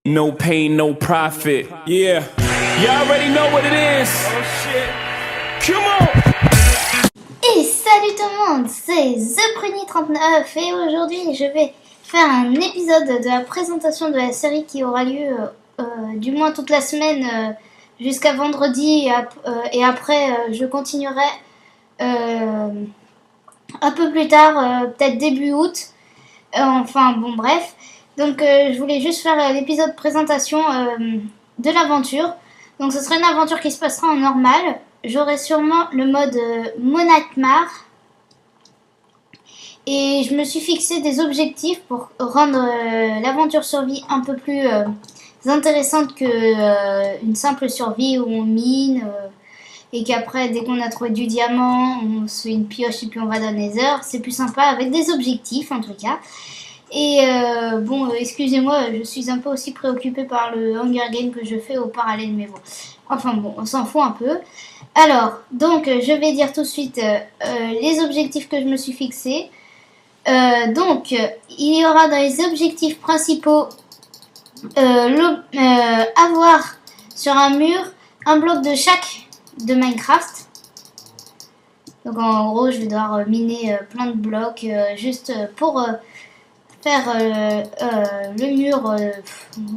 No pain, no profit. Yeah. You already know what it is. Oh shit. Come on. Et salut tout le monde, c'est ThePruny39 et aujourd'hui je vais faire un épisode de la présentation de la série qui aura lieu du moins toute la semaine jusqu'à vendredi et après je continuerai un peu plus tard, peut-être début août. Enfin bon bref. Donc je voulais juste faire l'épisode présentation de l'aventure. Donc ce sera une aventure qui se passera en normal. J'aurai sûrement le mode Monatmar. Et je me suis fixé des objectifs pour rendre l'aventure survie un peu plus intéressante que une simple survie où on mine et qu'après dès qu'on a trouvé du diamant on se fait une pioche et puis on va dans les heures. C'est plus sympa avec des objectifs en tout cas. Et excusez-moi, je suis un peu aussi préoccupée par le Hunger Game que je fais au parallèle, mais bon. Enfin bon, on s'en fout un peu. Alors, donc, je vais dire tout de suite les objectifs que je me suis fixés. Donc, il y aura dans les objectifs principaux avoir sur un mur un bloc de chaque de Minecraft. Donc, en gros, je vais devoir miner plein de blocs juste pour... faire le mur,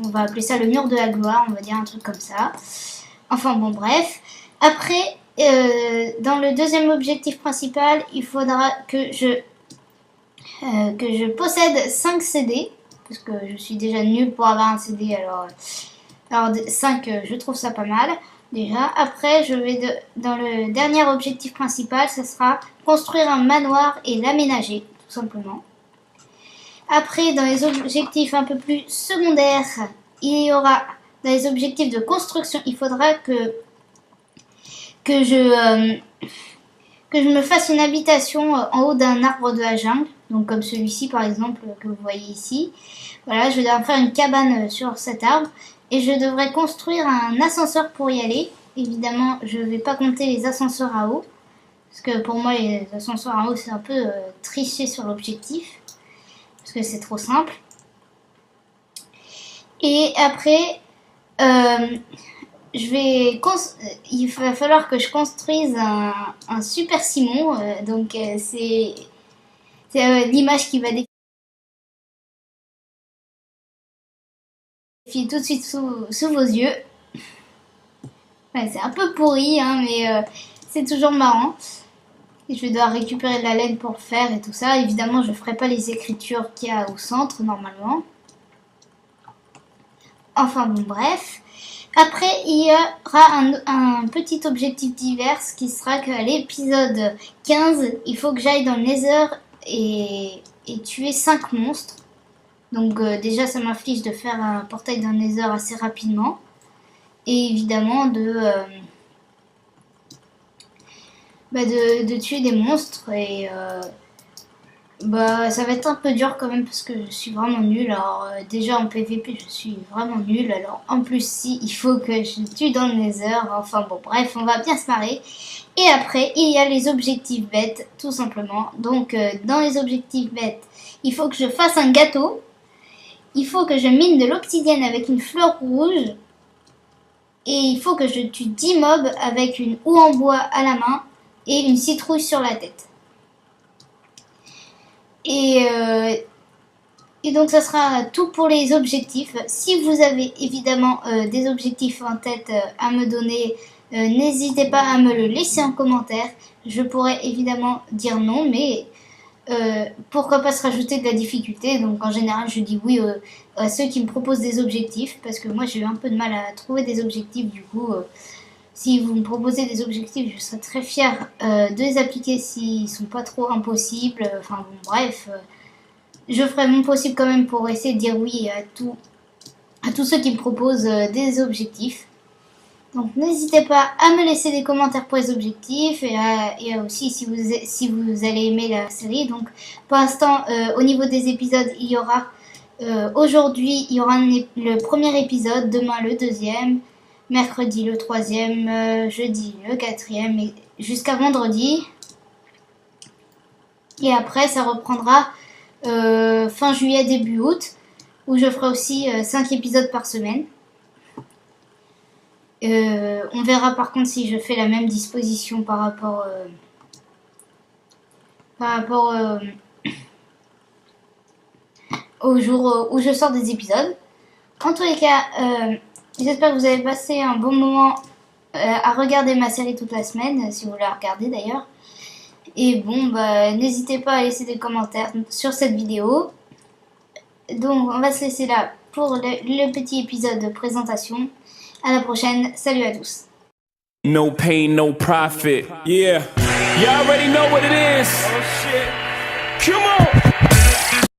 on va appeler ça le mur de la gloire, on va dire un truc comme ça. Enfin bon bref. Après, dans le deuxième objectif principal, il faudra que je possède 5 CD, parce que je suis déjà nulle pour avoir un CD, alors 5, je trouve ça pas mal. Déjà, après, je vais dans le dernier objectif principal, ça sera construire un manoir et l'aménager, tout simplement. Après, dans les objectifs un peu plus secondaires, il y aura, dans les objectifs de construction, il faudra que je me fasse une habitation en haut d'un arbre de la jungle. Donc comme celui-ci par exemple que vous voyez ici. Voilà, je vais devoir faire une cabane sur cet arbre. Et je devrais construire un ascenseur pour y aller. Évidemment, je ne vais pas compter les ascenseurs à eau. Parce que pour moi, les ascenseurs à eau, c'est un peu tricher sur l'objectif. Parce que c'est trop simple. Et après, il va falloir que je construise un super ciment. Donc c'est l'image qui va défiler tout de suite sous vos yeux. Ouais, c'est un peu pourri, hein, mais c'est toujours marrant. Et je vais devoir récupérer de la laine pour le faire et tout ça. Évidemment, je ne ferai pas les écritures qu'il y a au centre, normalement. Enfin, bon, bref. Après, il y aura un petit objectif divers qui sera qu'à l'épisode 15, il faut que j'aille dans le Nether et tuer 5 monstres. Donc déjà, ça m'inflige de faire un portail dans le Nether assez rapidement. Et évidemment, de tuer des monstres et ça va être un peu dur quand même parce que je suis vraiment nulle. Alors déjà en PVP je suis vraiment nulle. Alors en plus si il faut que je tue dans le Nether. Enfin bon bref, on va bien se marrer. Et après il y a les objectifs bêtes tout simplement. Donc dans les objectifs bêtes, il faut que je fasse un gâteau. Il faut que je mine de l'obsidienne avec une fleur rouge. Et il faut que je tue 10 mobs avec une houe en bois à la main et une citrouille sur la tête. Et donc ça sera tout pour les objectifs. Si vous avez évidemment des objectifs en tête à me donner, n'hésitez pas à me le laisser en commentaire. Je pourrais évidemment dire non, mais pourquoi pas se rajouter de la difficulté. Donc en général je dis oui à ceux qui me proposent des objectifs, parce que moi j'ai eu un peu de mal à trouver des objectifs. Du coup si vous me proposez des objectifs, je serais très fière de les appliquer s'ils ne sont pas trop impossibles. Enfin bon bref, je ferai mon possible quand même pour essayer de dire oui à tous ceux qui me proposent des objectifs. Donc n'hésitez pas à me laisser des commentaires pour les objectifs et aussi si vous allez aimer la série. Donc pour l'instant au niveau des épisodes, il y aura aujourd'hui il y aura le premier épisode, demain le deuxième, mercredi le troisième, jeudi le quatrième et jusqu'à vendredi. Et après ça reprendra fin juillet début août. où je ferai aussi 5 épisodes par semaine. On verra par contre si je fais la même disposition par rapport au jour où je sors des épisodes. En tous les cas, j'espère que vous avez passé un bon moment à regarder ma série toute la semaine, si vous la regardez d'ailleurs. Et bon, n'hésitez pas à laisser des commentaires sur cette vidéo. Donc, on va se laisser là pour le petit épisode de présentation. À la prochaine. Salut à tous. No pain, no profit. Yeah. You already know what it is. Oh shit. Come on.